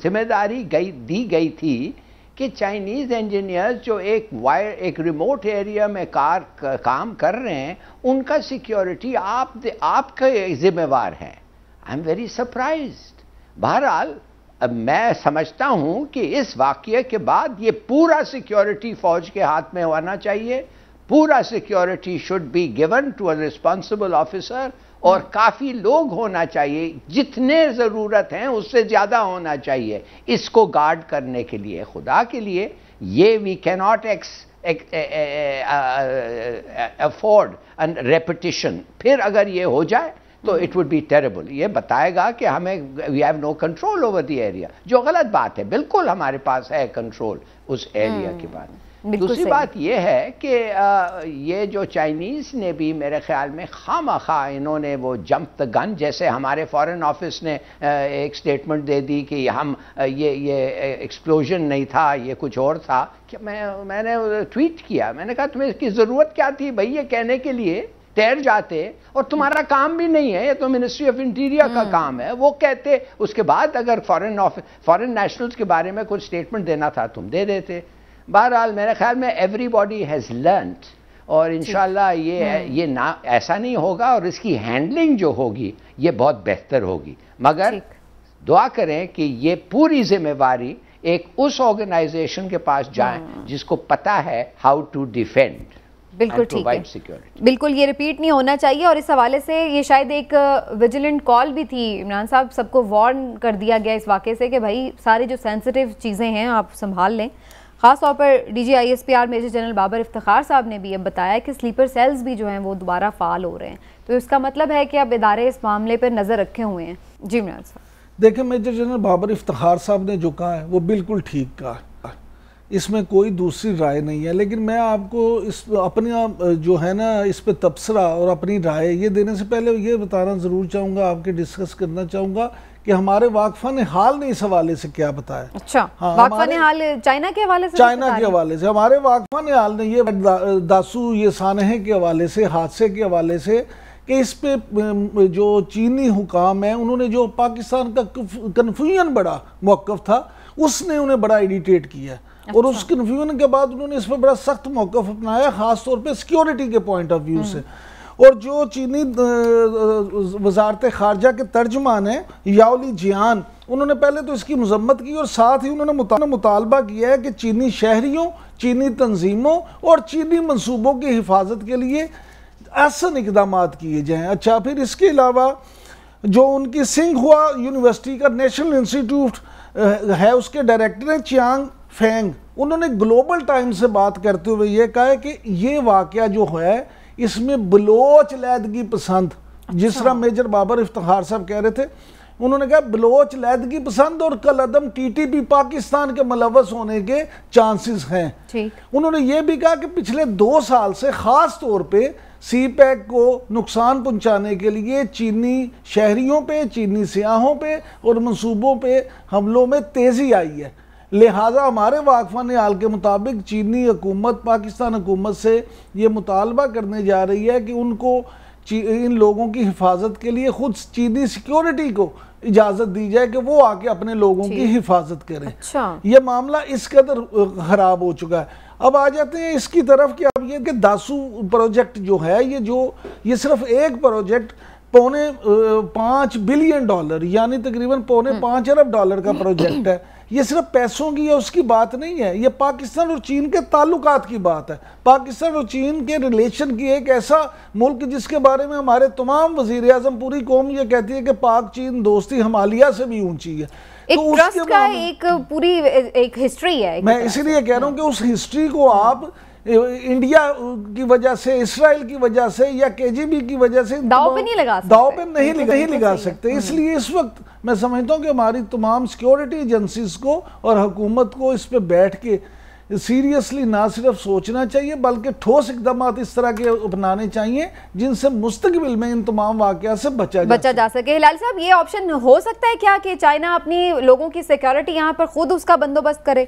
ذمہ داری دی گئی تھی کہ چائنیز انجینئرز جو ایک ریموٹ ایریا میں کام کر رہے ہیں ان کا سیکیورٹی آپ کا ذمہ وار ہے. I am very surprised. بہرحال میں سمجھتا ہوں کہ اس واقعے کے بعد یہ پورا سیکیورٹی فوج کے ہاتھ میں ہونا چاہیے. پورا security should be given to a responsible officer, اور کافی لوگ ہونا چاہیے، جتنے ضرورت ہیں اس سے زیادہ ہونا چاہیے اس کو گارڈ کرنے کے لیے. خدا کے لیے یہ وی کی ناٹ افورڈ ریپیٹیشن. پھر اگر یہ ہو جائے تو اٹ وڈ بی ٹیریبل. یہ بتائے گا کہ ہمیں we have no control over the area, جو غلط بات ہے. بالکل ہمارے پاس ہے کنٹرول اس ایریا کی بات. دوسری بات یہ ہے کہ یہ جو چائنیز نے بھی میرے خیال میں خواہ انہوں نے وہ جمپ دا گن, جیسے ہمارے فارن آفس نے ایک سٹیٹمنٹ دے دی کہ ہم یہ ایکسپلوژن نہیں تھا, یہ کچھ اور تھا. کہ میں نے ٹویٹ کیا, میں نے کہا تمہیں اس کی ضرورت کیا تھی بھائی یہ کہنے کے لیے, ٹھہر جاتے, اور تمہارا کام بھی نہیں ہے, یہ تو منسٹری آف انٹیریئر کا کام ہے. وہ کہتے اس کے بعد اگر فارن نیشنلز کے بارے میں کچھ سٹیٹمنٹ دینا تھا تم دے دیتے. بہرحال میرے خیال میں ایوری باڈی ہیز لرنڈ, اور انشاءاللہ یہ نہ ایسا نہیں ہوگا, اور اس کی ہینڈلنگ جو ہوگی یہ بہت بہتر ہوگی. مگر دعا کریں کہ یہ پوری ذمہ داری ایک اس آرگنائزیشن کے پاس جائیں جس کو پتا ہے ہاؤ ٹو ڈیفینڈ. بالکل ٹھیک ہے, بالکل یہ ریپیٹ نہیں ہونا چاہیے. اور اس حوالے سے یہ شاید ایک ویجیلنٹ کال بھی تھی عمران صاحب, سب کو وارن کر دیا گیا اس واقعے سے کہ بھائی ساری جو سینسٹیو چیزیں ہیں آپ سنبھال لیں. خاص طور پر D G I S P R major general Babar Iftikhar صاحب نے بھی اب بتایا کہ سلیپر سیلز بھی جو ہیں وہ دوبارہ فعال ہو رہے ہیں, تو اس کا مطلب ہے کہ اب ادارے اس معاملے پر نظر رکھے ہوئے ہیں. جی عمران صاحب. دیکھیں میجر جنرل بابر افتخار صاحب نے جو کہا ہے وہ بالکل ٹھیک کہا, اس میں کوئی دوسری رائے نہیں ہے. لیکن میں آپ کو اس اپنی جو ہے نا اس پہ تبصرہ اور اپنی رائے یہ دینے سے پہلے یہ بتانا ضرور چاہوں گا, آپ کے ڈسکس کرنا چاہوں گا کہ ہمارے واقفہ حال نے اس حوالے سے کیا بتایا. اچھا, واقفہ حال چائنا کے حوالے سے, چائنا کے حوالے سے ہمارے واقفہ حال نے یہ داسو یہ سانحے کے حوالے سے, حادثے کے حوالے سے, کہ اس پہ جو چینی حکام ہیں انہوں نے جو پاکستان کا کنفیوژن بڑا موقف تھا اس نے انہیں بڑا ایڈیٹیٹ کیا, اور اس کنفیوژن کے بعد انہوں نے اس پہ بڑا سخت موقف اپنایا, خاص طور پہ سیکیورٹی کے پوائنٹ آف ویو سے. اور جو چینی وزارت خارجہ کے ترجمان ہیں یاولی جیان, انہوں نے پہلے تو اس کی مذمت کی, اور ساتھ ہی انہوں نے مطالبہ کیا ہے کہ چینی شہریوں, چینی تنظیموں اور چینی منصوبوں کی حفاظت کے لیے احسن اقدامات کیے جائیں. اچھا, پھر اس کے علاوہ جو ان کی سنگھ ہوا یونیورسٹی کا نیشنل انسٹیٹیوٹ ہے اس کے ڈائریکٹر ہیں چیانگ فینگ, انہوں نے گلوبل ٹائم سے بات کرتے ہوئے یہ کہا ہے کہ یہ واقعہ جو ہے اس میں بلوچ علیحدگی پسند, جس طرح میجر بابر افتخار صاحب کہہ رہے تھے, انہوں نے کہا بلوچ علیحدگی پسند اور کالعدم ٹی ٹی پی پاکستان کے ملوث ہونے کے چانسز ہیں. انہوں نے یہ بھی کہا کہ پچھلے 2 سال سے خاص طور پہ سی پیک کو نقصان پہنچانے کے لیے چینی شہریوں پہ, چینی سیاحوں پہ اور منصوبوں پہ حملوں میں تیزی آئی ہے. لہٰذا ہمارے واقفہ حال کے مطابق چینی حکومت پاکستان حکومت سے یہ مطالبہ کرنے جا رہی ہے کہ ان کو ان لوگوں کی حفاظت کے لیے خود چینی سیکیورٹی کو اجازت دی جائے کہ وہ آ کے اپنے لوگوں کی حفاظت کریں. یہ معاملہ اس قدر خراب ہو چکا ہے. اب آ جاتے ہیں اس کی طرف کہ اب یہ کہ داسو پروجیکٹ جو ہے یہ صرف ایک پروجیکٹ $5 بلین یعنی تقریباً $5 ارب کا پروجیکٹ ہے. یہ صرف پیسوں کی اس کی بات نہیں ہے, یہ پاکستان اور چین کے تعلقات کی بات ہے. پاکستان اور چین کے ریلیشن کی ایک ایسا ملک جس کے بارے میں ہمارے تمام وزیر اعظم پوری قوم یہ کہتی ہے کہ پاک چین دوستی ہمالیہ سے بھی اونچی ہے. ایک ٹرسٹ کا ایک پوری ایک ہسٹری ہے. میں اسی لیے کہہ رہا ہوں کہ اس ہسٹری کو آپ انڈیا کی وجہ سے, اسرائیل کی وجہ سے یا کے جی بی کی وجہ سے داؤ پہ نہیں لگا سکتے. اس لیے اس وقت میں سمجھتا ہوں کہ ہماری تمام سیکیورٹی ایجنسیز کو اور حکومت کو اس پہ بیٹھ کے سیریسلی نہ صرف سوچنا چاہیے بلکہ ٹھوس اقدامات اس طرح کے اپنانے چاہیے جن سے مستقبل میں ان تمام واقعات سے بچا جا سکے. ہلال صاحب, یہ آپشن ہو سکتا ہے کیا کہ چائنا اپنی لوگوں کی سیکیورٹی یہاں پر خود اس کا بندوبست کرے؟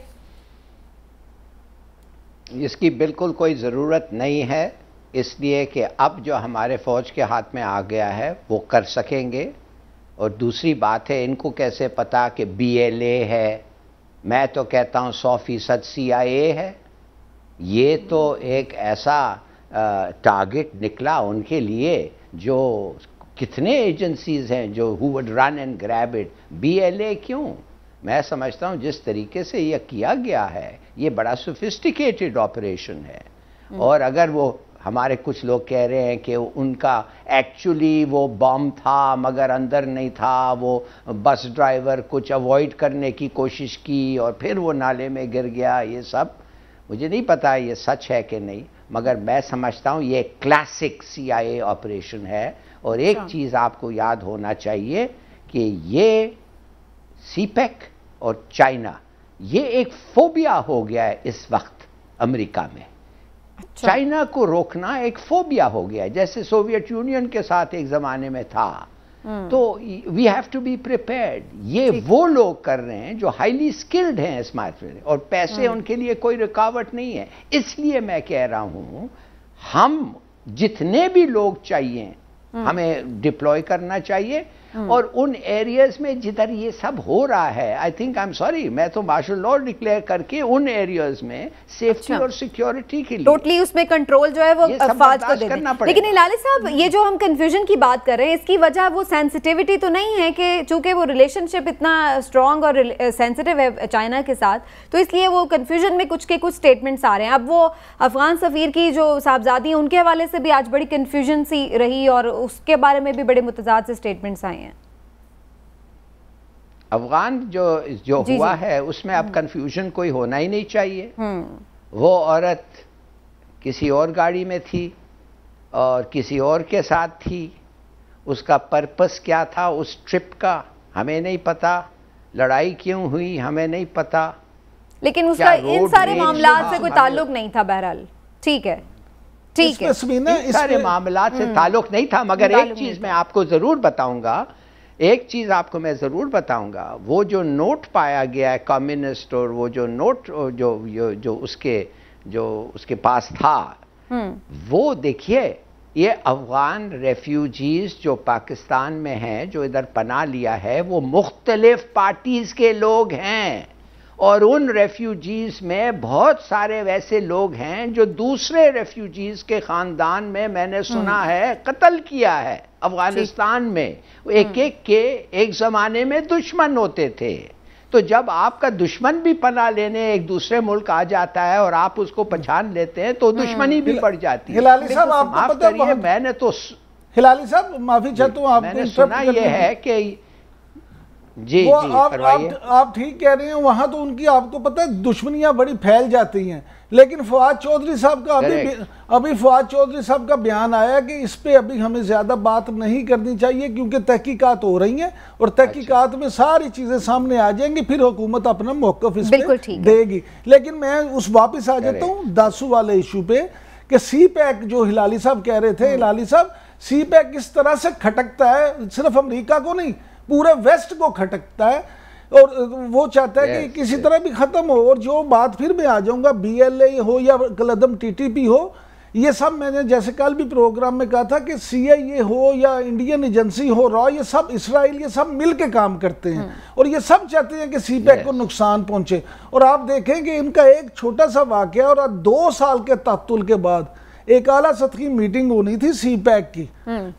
اس کی بالکل کوئی ضرورت نہیں ہے, اس لیے کہ اب جو ہمارے فوج کے ہاتھ میں آ گیا ہے وہ کر سکیں گے. اور دوسری بات ہے, ان کو کیسے پتا کہ BLA ہے؟ میں تو کہتا ہوں 100% CIA ہے. یہ تو ایک ایسا ٹارگٹ نکلا ان کے لیے جو کتنے ایجنسیز ہیں جو who would run and grab it. BLA کیوں؟ میں سمجھتا ہوں جس طریقے سے یہ کیا گیا ہے یہ بڑا سوفسٹیکیٹڈ آپریشن ہے. اور اگر وہ ہمارے کچھ لوگ کہہ رہے ہیں کہ ان کا ایکچولی وہ بم تھا مگر اندر نہیں تھا, وہ بس ڈرائیور کچھ اوائڈ کرنے کی کوشش کی اور پھر وہ نالے میں گر گیا, یہ سب مجھے نہیں پتا یہ سچ ہے کہ نہیں. مگر میں سمجھتا ہوں یہ کلاسک CIA آپریشن ہے. اور ایک چیز آپ کو یاد ہونا چاہیے کہ یہ سی پیک اور چائنا یہ ایک فوبیا ہو گیا ہے اس وقت امریکہ میں. چائنا کو روکنا ایک فوبیا ہو گیا ہے، جیسے سوویت یونین کے ساتھ ایک زمانے میں تھا. تو we have to be prepared. یہ وہ لوگ کر رہے ہیں جو ہائیلی اسکلڈ ہیں اس معاملے میں، اور پیسے ان کے لیے کوئی رکاوٹ نہیں ہے. اس لیے میں کہہ رہا ہوں ہم جتنے بھی لوگ چاہیے ہمیں ڈپلوائے کرنا چاہیے، اور ان ایریاز میں جدھر یہ سب ہو رہا ہے I think I am sorry میں تو مارشل لاء ڈکلیئر کر کے ان ایریاز میں سیفٹی اور سیکیورٹی کے لیے ٹوٹلی اس میں کنٹرول جو ہے وہ افواج کو دے دیں. لیکن ہلالی صاحب یہ جو ہم کنفیوژن کی بات کر رہے ہیں اس کی وجہ وہ سینسٹیوٹی تو نہیں ہے کہ چونکہ وہ ریلیشن شپ اتنا اسٹرانگ اور سینسٹیو ہے چائنا کے ساتھ، تو اس لیے وہ کنفیوژن میں کچھ اسٹیٹمنٹس آ رہے ہیں. اب وہ افغان سفیر کی جو صاحبزادی ہیں ان کے حوالے سے بھی آج بڑی کنفیوژن سی رہی اور اس کے بارے میں بھی بڑے متضاد سے اسٹیٹمنٹس آئے ہیں. افغان جو ہوا ہے اس میں اب کنفیوژن کوئی ہونا ہی نہیں چاہیے. وہ عورت کسی اور گاڑی میں تھی اور کسی اور کے ساتھ تھی. اس کا پرپس کیا تھا اس ٹرپ کا ہمیں نہیں پتا. لڑائی کیوں ہوئی ہمیں نہیں پتا. لیکن اس کا ان سارے معاملات سے کوئی تعلق نہیں تھا. بہرحال ٹھیک ہے ان سارے معاملات سے تعلق نہیں تھا. مگر ایک چیز میں آپ کو ضرور بتاؤں گا، وہ جو نوٹ پایا گیا ہے کمیونسٹ، اور وہ جو نوٹ جو اس کے پاس تھا، وہ دیکھیے یہ افغان ریفیوجیز جو پاکستان میں ہیں جو ادھر پناہ لیا ہے وہ مختلف پارٹیز کے لوگ ہیں. اور ان ریفیوجیز میں بہت سارے ویسے لوگ ہیں جو دوسرے ریفیوجیز کے خاندان میں نے سنا ہے قتل کیا ہے افغانستان میں. ایک کے ایک زمانے میں دشمن ہوتے تھے. تو جب آپ کا دشمن بھی پناہ لینے ایک دوسرے ملک آ جاتا ہے اور آپ اس کو پہچان لیتے ہیں تو دشمنی بھی بڑھ جاتی ہے. ہلالی صاحب آپ کو پتہ ہے میں نے تو ہلالی صاحب معافی چاہتا ہوں، میں نے سنا یہ ہے کہ جی آپ ٹھیک کہہ رہے ہیں. وہاں تو ان کی آپ کو پتہ ہے دشمنیاں بڑی پھیل جاتی ہیں. لیکن فواد چودھری صاحب کا ابھی فواد چودھری صاحب کا بیان آیا کہ اس پہ ابھی ہمیں زیادہ بات نہیں کرنی چاہیے کیونکہ تحقیقات ہو رہی ہیں اور تحقیقات میں ساری چیزیں سامنے آ جائیں گی، پھر حکومت اپنا موقف اس پہ دے گی. لیکن میں اس واپس آ جاتا ہوں داسو والے ایشو پہ کہ سی پیک جو ہلالی صاحب کہہ رہے تھے. ہلالی صاحب سی پیک اس طرح سے کھٹکتا ہے صرف امریکہ کو نہیں پورے ویسٹ کو کھٹکتا ہے، اور وہ چاہتا ہے کہ کسی طرح بھی ختم ہو. اور جو بات پھر میں آ جاؤں گا BLA ہو یا کلعدم TTP ہو، یہ سب میں نے جیسے کل بھی پروگرام میں کہا تھا کہ CIA ہو یا انڈین ایجنسی ہو را، یہ سب اسرائیل یہ سب مل کے کام کرتے ہیں اور یہ سب چاہتے ہیں کہ سی پیک کو نقصان پہنچے. اور آپ دیکھیں کہ ان کا ایک چھوٹا سا واقعہ اور 2 سال کے تعطل کے بعد ایک اعلیٰ سطحی میٹنگ ہونی تھی سی پیک کی،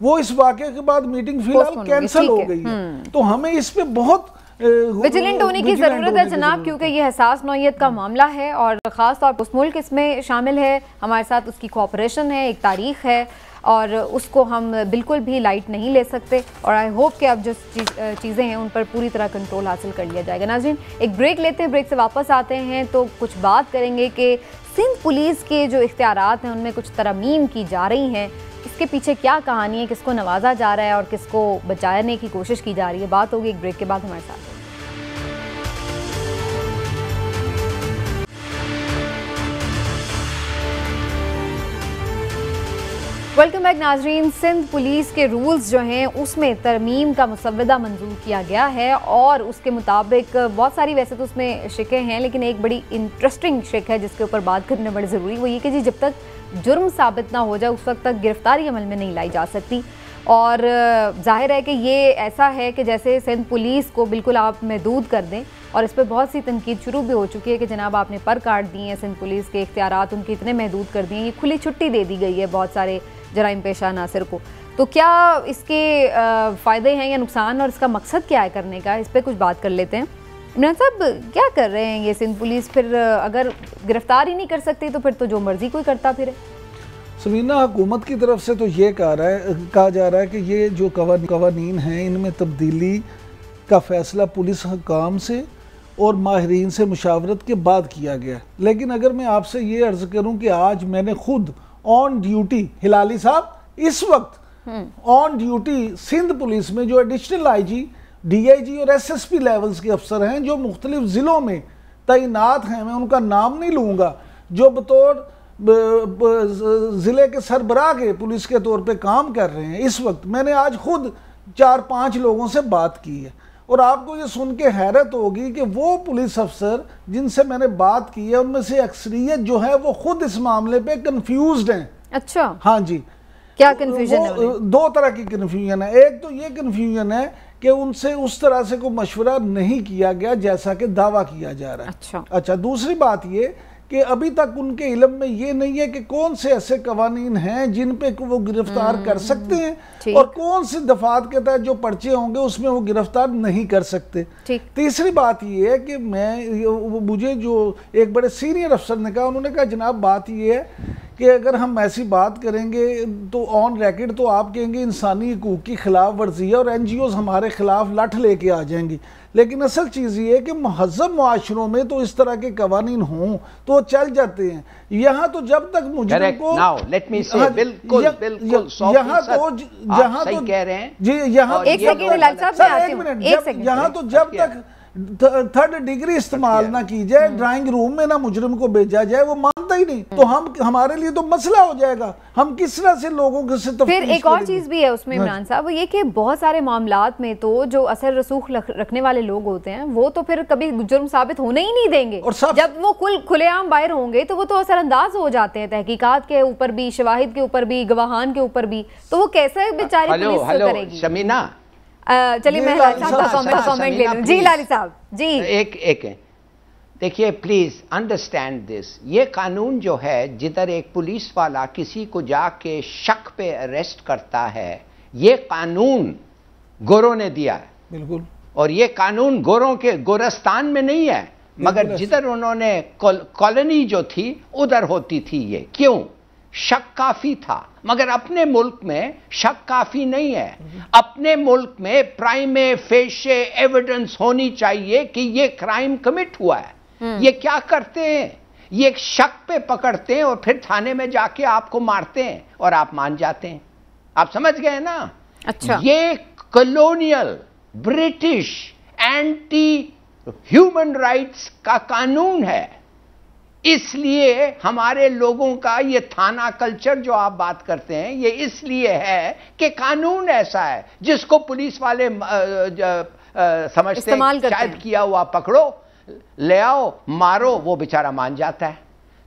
وہ اس واقعے کے بعد میٹنگ فی الحال کینسل ہو گئی ہے. تو ہمیں اس پہ بہت ویجیلنٹ ہونے کی ضرورت ہے جناب، کیونکہ یہ حساس نوعیت کا معاملہ ہے اور خاص طور پر اس ملک اس میں شامل ہے، ہمارے ساتھ اس کی کوآپریشن ہے، ایک تاریخ ہے اور اس کو ہم بالکل بھی لائٹ نہیں لے سکتے. اور آئی ہوپ کہ اب جو چیزیں ہیں ان پر پوری طرح کنٹرول حاصل کر لیا جائے گا. ناظرین ایک بریک لیتے ہیں، بریک سے واپس آتے ہیں تو کچھ بات کریں گے کہ سندھ پولیس کے جو اختیارات ہیں ان میں کچھ ترمیم کی جا رہی ہیں، اس کے پیچھے کیا کہانی ہے، کس کو نوازا جا رہا ہے اور کس کو بچانے کی کوشش کی جا رہی ہے. بات ہوگی ایک بریک کے بعد ہمارے ساتھ. ویلکم بیک ناظرین. سندھ پولیس کے رولز جو ہیں اس میں ترمیم کا مسودہ منظور کیا گیا ہے اور اس کے مطابق بہت ساری ویسے تو اس میں شکیں ہیں، لیکن ایک بڑی انٹرسٹنگ شک ہے جس کے اوپر بات کرنا بڑی ضروری، وہ یہ کہ جب تک جرم ثابت نہ ہو جائے اس وقت تک گرفتاری عمل میں نہیں لائی جا سکتی. اور ظاہر ہے کہ یہ ایسا ہے کہ جیسے سندھ پولیس کو بالکل آپ محدود کر دیں، اور اس پہ بہت سی تنقید شروع بھی ہو چکی ہے کہ جناب آپ نے پر کاٹ دی ہیں، سندھ پولیس کے اختیارات ان کے اتنے محدود کر دیے ہیں، یہ کھلی چھٹی دے دی گئی ہے بہت سارے جرائم پیشہ عناصر کو. تو کیا اس کے فائدے ہیں یا نقصان اور اس کا مقصد کیا ہے کرنے کا، اس پہ کچھ بات کر لیتے ہیں. عمران صاحب کیا کر رہے ہیں یہ سندھ پولیس؟ پھر اگر گرفتار ہی نہیں کر سکتی تو پھر تو جو مرضی کوئی کرتا پھرے. سمینہ حکومت کی طرف سے تو یہ کہا جا رہا ہے کہ یہ جو قوانین ہیں ان میں تبدیلی کا فیصلہ پولیس حکام سے اور ماہرین سے مشاورت کے بعد کیا گیا. لیکن اگر میں آپ سے یہ عرض کروں کہ آج میں نے خود آن ڈیوٹی ہلالی صاحب اس وقت آن ڈیوٹی سندھ پولیس میں جو additional I G D I جی اور ایس ایس پی لیولز کے افسر ہیں جو مختلف ضلعوں میں تعینات ہیں, میں ان کا نام نہیں لوں گا, جو بطور ضلع کے سربراہ کے پولیس کے طور پہ کام کر رہے ہیں اس وقت, میں نے آج خود 4-5 لوگوں سے بات کی ہے. اور آپ کو یہ سن کے حیرت ہوگی کہ وہ پولیس افسر جن سے میں نے بات کی ہے ان میں سے اکثریت جو ہے وہ خود اس معاملے پہ کنفیوزڈ ہیں. اچھا, ہاں جی, کیا کنفیوژن ہے؟ 2 طرح کی کنفیوژن ہے. ایک تو یہ کنفیوژن ہے کہ ان سے اس طرح سے کوئی مشورہ نہیں کیا گیا جیسا کہ دعویٰ کیا جا رہا ہے. اچھا, دوسری بات یہ کہ ابھی تک ان کے علم میں یہ نہیں ہے کہ کون سے ایسے قوانین ہیں جن پہ وہ گرفتار کر سکتے ہیں اور کون سی دفعات کے تحت جو پرچے ہوں گے اس میں وہ گرفتار نہیں کر سکتے. تیسری بات یہ ہے کہ مجھے جو ایک بڑے سینئر افسر نے کہا, انہوں نے کہا جناب بات یہ ہے کہ اگر ہم ایسی بات کریں گے تو آن ریکارڈ تو آپ کہیں گے انسانی حقوق کی خلاف ورزی ہے اور این جی اوز ہمارے خلاف لٹھ لے کے آ جائیں گی, لیکن اصل چیز یہ ہے کہ مہذب معاشروں میں تو اس طرح کے قوانین ہوں تو وہ چل جاتے ہیں. یہاں تو جب تک مجرم کو یہاں تو جب تک تھرڈ ڈگری استعمال نہ کی جائے, ڈرائنگ روم میں نہ مجرم کو بھیجا جائے, وہ مانتا ہی نہیں, تو ہمارے لیے تو مسئلہ ہو جائے گا. ہم کس طرح سے لوگوں کے سے تفتیش کریں گے؟ پھر ایک اور چیز بھی ہے اس میں عمران صاحب, وہ یہ کہ بہت سارے معاملات میں تو جو اثر رسوخ رکھنے والے لوگ ہوتے ہیں وہ تو پھر کبھی جرم ثابت ہونے ہی نہیں دیں گے. جب وہ کھلے عام باہر ہوں گے تو وہ تو اثر انداز ہو جاتے ہیں تحقیقات کے اوپر بھی, شواہد کے اوپر بھی, گواہان کے اوپر بھی, تو وہ کیسے بیچاری پولیس کرے گی؟ شمینہ چلیے میں لالی صاحب کا کامنٹ لے لوں. جی لالی صاحب, جی ایک دیکھیے پلیز انڈرسٹینڈ دس. یہ قانون جو ہے جدھر ایک پولیس والا کسی کو جا کے شک پہ اریسٹ کرتا ہے, یہ قانون گوروں نے دیا ہے. بالکل, اور یہ قانون گوروں کے گورستان میں نہیں ہے, مگر جدھر انہوں نے کالونی جو تھی ادھر ہوتی تھی. یہ کیوں؟ شک کافی تھا. مگر اپنے ملک میں شک کافی نہیں ہے. اپنے ملک میں پرائم فیشے ایویڈنس ہونی چاہیے کہ یہ کرائم کمٹ ہوا ہے. یہ کیا کرتے ہیں, یہ ایک شک پہ پکڑتے ہیں اور پھر تھانے میں جا کے آپ کو مارتے ہیں اور آپ مان جاتے ہیں. آپ سمجھ گئے نا؟ اچھا, یہ colonial British anti human rights کا قانون ہے. اس لیے ہمارے لوگوں کا یہ تھانہ کلچر جو آپ بات کرتے ہیں یہ اس لیے ہے کہ قانون ایسا ہے جس کو پولیس والے سمجھتے ہیں شاید کیا ہوا پکڑو, لے آؤ, مارو, وہ بیچارہ مان جاتا ہے.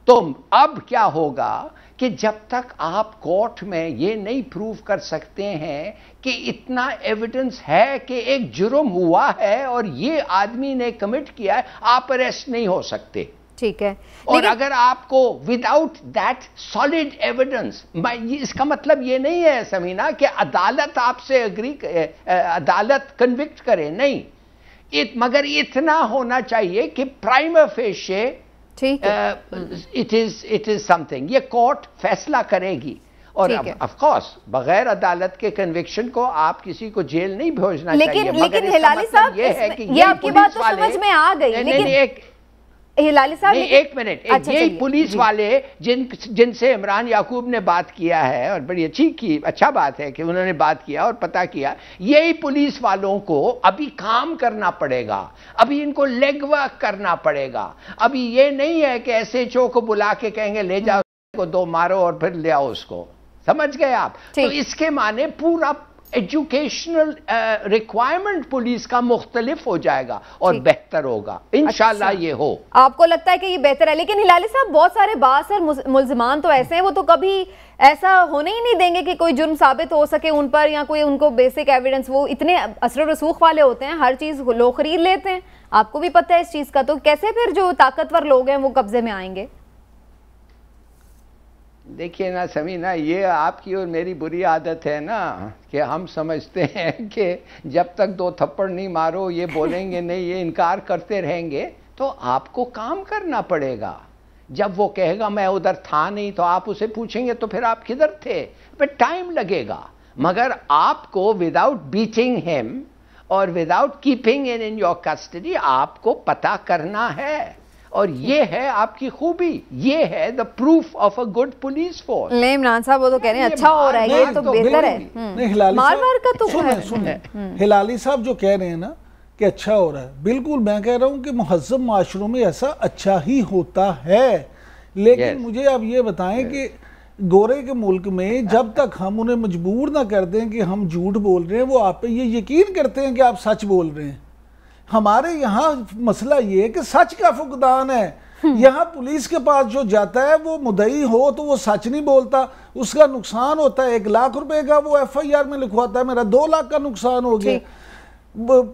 تو اب کیا ہوگا کہ جب تک آپ کورٹ میں یہ نہیں پروف کر سکتے ہیں کہ اتنا ایویڈنس ہے کہ ایک جرم ہوا ہے اور یہ آدمی نے کمٹ کیا ہے, آپ اریسٹ نہیں ہو سکتے. ٹھیک ہے, اور اگر آپ کو وداؤٹ دیٹ سالڈ ایویڈنس, اس کا مطلب یہ نہیں ہے سمینہ کہ عدالت آپ سے عدالت کنوکٹ کرے, نہیں, مگر اتنا ہونا چاہیے کہ prima facie it is something. یہ کورٹ فیصلہ کرے گی اور آف کورس بغیر عدالت کے کنوکشن کو آپ کسی کو جیل نہیں بھیجنا چاہیے. لیکن ہلالی صاحب یہ آپ کی بات تو سمجھ میں آ گئی, لیکن ہلالی صاحب ایک منٹ, یہی پولیس والے جن سے عمران یعقوب نے بات کیا ہے, اور بڑی اچھا بات ہے کہ انہوں نے بات کیا اور پتہ کیا, یہی پولیس والوں کو ابھی کام کرنا پڑے گا, ابھی ان کو لیگ ورک کرنا پڑے گا. ابھی یہ نہیں ہے کہ ایس ایچ او کو بلا کے کہیں گے لے جاؤ کو 2 مارو اور پھر لے آؤ اس کو. سمجھ گئے آپ؟ تو اس کے معنی پورا ایجوکیشنل ریکوائرمنٹ پولیس کا مختلف ہو جائے گا اور بہتر ہوگا انشاءاللہ. یہ ہو, آپ کو لگتا ہے کہ یہ بہتر ہے, لیکن ہلالی صاحب بہت سارے بااثر ملزمان تو ایسے ہیں وہ تو کبھی ایسا ہونے ہی نہیں دیں گے کہ کوئی جرم ثابت ہو سکے ان پر, یا کوئی ان کو بیسک ایویڈنس, وہ اتنے اثر و رسوخ والے ہوتے ہیں, ہر چیز لوگ خرید لیتے ہیں. آپ کو بھی پتہ ہے اس چیز کا, تو کیسے پھر جو طاقتور لوگ ہیں وہ قبضے میں آئیں گے؟ دیکھیے نا سمینہ, یہ آپ کی اور میری بری عادت ہے نا کہ ہم سمجھتے ہیں کہ جب تک 2 تھپڑ نہیں مارو یہ بولیں گے نہیں, یہ انکار کرتے رہیں گے, تو آپ کو کام کرنا پڑے گا. جب وہ کہے گا میں ادھر تھا نہیں تو آپ اسے پوچھیں گے تو پھر آپ کدھر تھے, پھر ٹائم لگے گا. مگر آپ کو وداؤٹ بیٹنگ ہم اور without keeping in your custody آپ کو پتہ کرنا ہے، اور یہ ہے آپ کی خوبی، یہ ہے the proof of a good police force. Imran صاحب وہ تو کہہ رہے ہیں اچھا ہو رہا ہے، یہ تو بہتر ہے۔ مار مار کا تو سنیں ہلالی صاحب جو کہہ رہے ہیں نا کہ اچھا ہو رہا ہے، بالکل میں کہہ رہا ہوں کہ مہذب معاشروں میں ایسا اچھا ہی ہوتا ہے، لیکن مجھے آپ یہ بتائیں کہ گورے کے ملک میں جب تک ہم انہیں مجبور نہ کر دیں کہ ہم جھوٹ بول رہے ہیں، وہ آپ پہ یہ یقین کرتے ہیں کہ آپ سچ بول رہے ہیں۔ ہمارے یہاں مسئلہ یہ ہے کہ سچ کا فقدان ہے۔ یہاں پولیس کے پاس جو جاتا ہے وہ مدعی ہو تو وہ سچ نہیں بولتا، اس کا نقصان ہوتا ہے 1 لاکھ روپے کا، وہ ایف آئی آر میں لکھواتا ہے میرا 2 لاکھ کا نقصان ہو گیا۔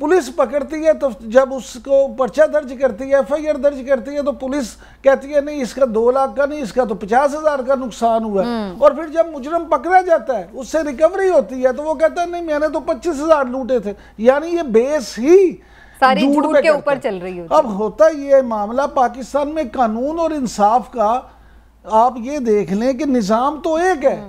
پولیس پکڑتی ہے تو جب اس کو پرچہ درج کرتی ہے، ایف آئی آر درج کرتی ہے، تو پولیس کہتی ہے نہیں اس کا 2 لاکھ کا نہیں، اس کا تو 50,000 کا نقصان ہوا ہے۔ اور پھر جب مجرم پکڑا جاتا ہے، اس سے ریکوری ہوتی ہے، تو وہ کہتا ہے نہیں میں نے تو 25,000 لوٹے تھے۔ یعنی یہ بیس ہی ساری جھوٹ کے اوپر چل رہی ہوتی ہے۔ اب ہوتا یہ معاملہ پاکستان میں قانون اور انصاف کا، آپ یہ دیکھ لیں کہ نظام تو ایک ہے،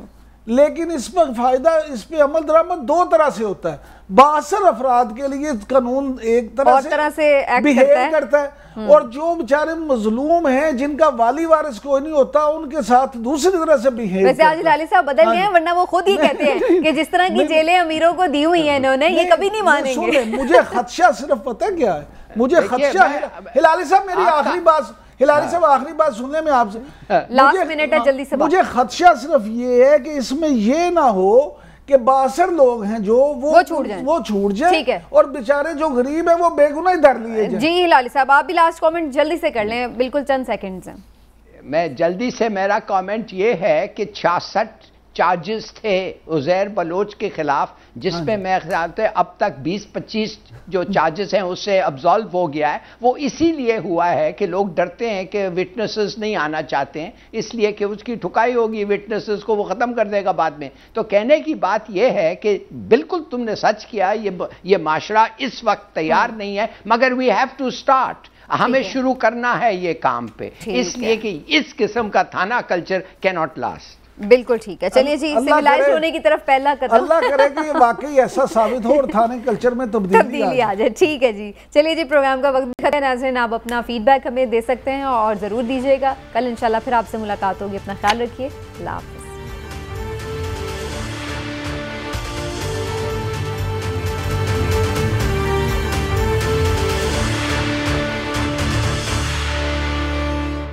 لیکن اس پر فائدہ، اس پہ عمل درآمد 2 طرح سے ہوتا ہے۔ بااثر افراد کے لیے قانون ایک طرح سے بیہیو کرتا ہے، اور جو بیچارے مظلوم ہیں جن کا والی وارث کوئی نہیں ہوتا، ان کے ساتھ دوسری طرح سے بیہیو کرتا ہے۔ ویسے آج ہلالی صاحب بدل گئے ہیں، ورنہ وہ خود ہی کہتے ہیں کہ جس طرح کی جیلیں امیروں کو دی ہوئی ہیں انہوں نے، یہ کبھی نہیں مانیں گے۔ مجھے خدشہ صرف پتہ کیا ہے، مجھے خدشہ ہے ہلالی صاحب، میری آخری بات، ہلالی صاحب آخری بات سن لیں میں آپ سے، لاسٹ منٹ ہے، جلدی سے بات۔ مجھے خدشہ صرف یہ ہے کہ اس میں یہ نہ ہو کہ بااثر لوگ ہیں جو وہ چھوٹ جائیں، اور بیچارے جو غریب ہیں وہ بے گناہ ہی دھر لیے جائیں۔ جی ہلالی صاحب آپ بھی لاسٹ کامنٹ جلدی سے کر لیں، بالکل چند سیکنڈز ہیں۔ میں جلدی سے، میرا کامنٹ یہ ہے کہ 66 چارجز تھے عزیر بلوچ کے خلاف، جس میں میں خیال سے اب تک 20-25 جو چارجز ہیں اس سے ابزالو ہو گیا ہے۔ وہ اسی لیے ہوا ہے کہ لوگ ڈرتے ہیں کہ وٹنسز نہیں آنا چاہتے ہیں، اس لیے کہ اس کی ٹھکائی ہوگی وٹنسز کو، وہ ختم کر دے گا بعد میں۔ تو کہنے کی بات یہ ہے کہ بالکل تم نے سچ کیا، یہ معاشرہ اس وقت تیار نہیں ہے، مگر وی ہیو ٹو اسٹارٹ، ہمیں شروع کرنا ہے یہ کام پہ، اس لیے کہ اس قسم کا تھانہ کلچر کی ناٹ لاسٹ۔ بالکل ٹھیک ہے، چلیے جی سویلائز ہونے کی طرف پہلا قدم، اللہ کرے کہ یہ واقعی ایسا ثابت ہو اور تھانے کلچر میں تبدیلی آ جائے۔ ٹھیک ہے جی، چلیے جی پروگرام کا وقت ختم ہے۔ ناظرین آپ اپنا فیڈ بیک ہمیں دے سکتے ہیں اور ضرور دیجیے گا، کل انشاءاللہ پھر آپ سے ملاقات ہوگی، اپنا خیال رکھیے، اللہ حافظ۔